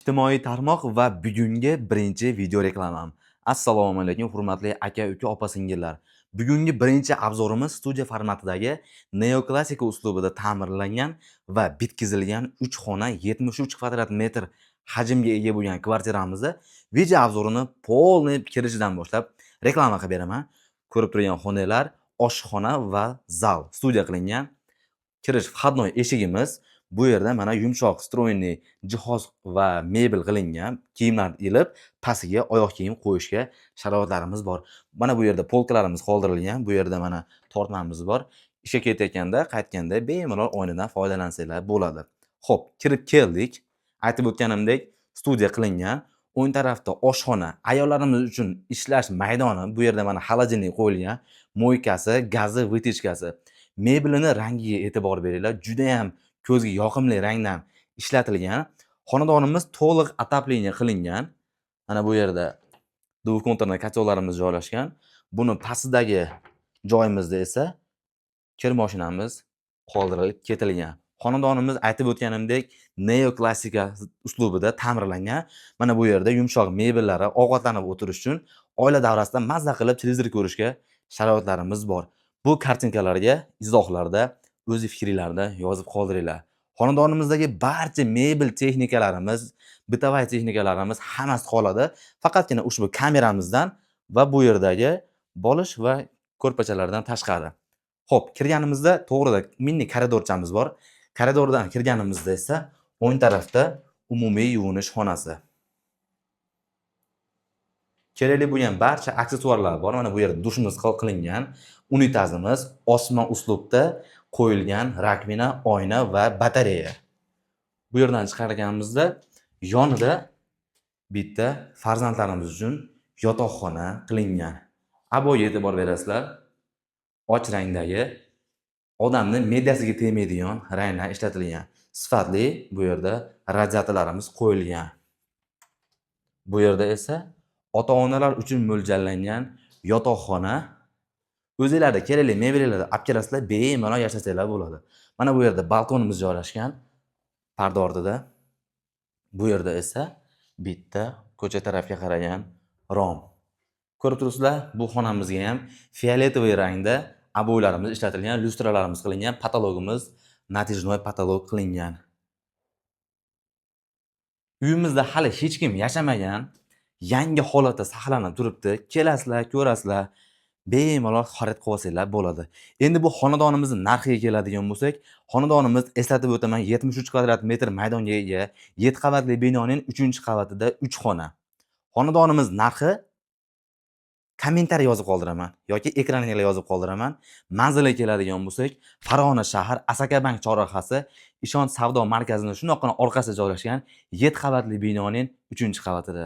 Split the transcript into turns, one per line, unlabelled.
Ijtimoiy tarmoq va bugungi birinchi video reklamam. Assalomu alaykum hurmatli aka, uka, opa-singillar. Bugungi birinchi obzorimiz studiya formatidagi neoklassika uslubida ta'mirlangan va bitkizilgan 3 xona 73 kvadrat metr hajmga ega bo'lgan kvartiramizni video obzorini polniy kirishidan boshlab reklama qilib beraman. Ko'rib turgan xonalar oshxona va zal studiya qilingan. Kirish vходной eshigimiz. Bu yerda mana yumshoq stroyniy jihoz va mebel qilingan, kiyimlar ilib, pastiga oyoq kiyim qo'yishga sharoitlarimiz bor. Mana bu yerda polkalarimiz qoldirilgan. Bu yerda mana tortmamiz bor. Ishga ketayotganda, qaytganda bemalol oynadan foydalansanglar bo'ladi. Xo'p, kirib keldik. Aytib o'tganimdek, studiya qilingan. O'ng tarafda oshxona, ayollarimiz uchun ishlash maydoni. Bu yerda mana xolodilnik qo'yilgan, mo'ykasi, gazi, vытяжкasi. Mebelini rangiga e'tibor beringlar. Juda ham ko'zga yoqimli rangdan ishlatilgan. Xonadonimiz to'liq отопление qilingan. Mana bu yerda двухконтурный kotелlarimiz joylashgan. Buni pastidagi joyimizda esa kir mashinamiz qoldirib ketilgan. Xonadonimiz aytib o'tganimdek neoklassika uslubida ta'mirlangan. Mana bu yerda yumshoq mebellari, ovqatlanib o'tirish uchun oila davrasida mazza qilib televizor ko'rishga sharoitlarimiz bor. Bu kartinkalarga izohlarda o'z fikringizlarni yozib qoldiringlar. Xonadonimizdagi barcha mebel texnikalarimiz, bitovoy texnikalarimiz hammasi qoladi. Faqatgina ushbu kameramizdan va bu yerdagi bolish va ko'rpachalardan tashqari. Xo'p, kirganimizda to'g'rida mini koridorchamiz bor. Koridordan kirganimizda esa o'ng tarafda umumiy yuvinish xonasi. Kerakli bo'lgan barcha aksessuarlar bor. Mana bu yerda dushimiz qilingan, unitazimiz osmon uslubda qo'yilgan rakvina, oyna va batareya. Bu yerdan chiqarganimizda yonida bitta farzandlarimiz uchun yotoqxona qilingan. Aboga e'tibor berasizlar. Och rangdagi odamning me'dasiga tegmaydigan ranglar ishlatilgan. Sifatli bu yerda radiatorlarimiz qo'yilgan. Bu yerda esa ota-onalar uchun mo'ljallangan yotoqxona. O'zingizlarda kerakli mebellarni olib kelasizlar, bemalol yashasanglar bo'ladi. Mana bu yerda balkonimiz joylashgan. Parda ortida. Bu yerda esa bitta ko'cha tarafga qaragan rom. Ko'rib turibsizlar, bu xonamizga ham fioletovoy rangda aboylarimiz ishlatilgan, lyustralarimiz qilingan, patologimiz natijnoy patolog qilingan. Uyimizda hali hech kim yashamagan, yangi holatda saqlanib turibdi. Kelasizlar, ko'rasizlar, bemalol xarid qilib olsanglar bo'ladi. Endi bu xonadonimizning narxiga keladigan bo'lsak, xonadonimiz eslatib o'taman 73 kvadrat metr maydonga ega, 7 qavatli binoning 3-qavatida 3 xona. Xonadonimiz narxi kommentariy yozib qoldiraman yoki ekraniga yozib qoldiraman. Manzilga keladigan bo'lsak, Farg'ona shahar Asakabank chorrahasi Ishonch savdo markazining shunaqana orqasida joylashgan 7 qavatli binoning 3-qavatida.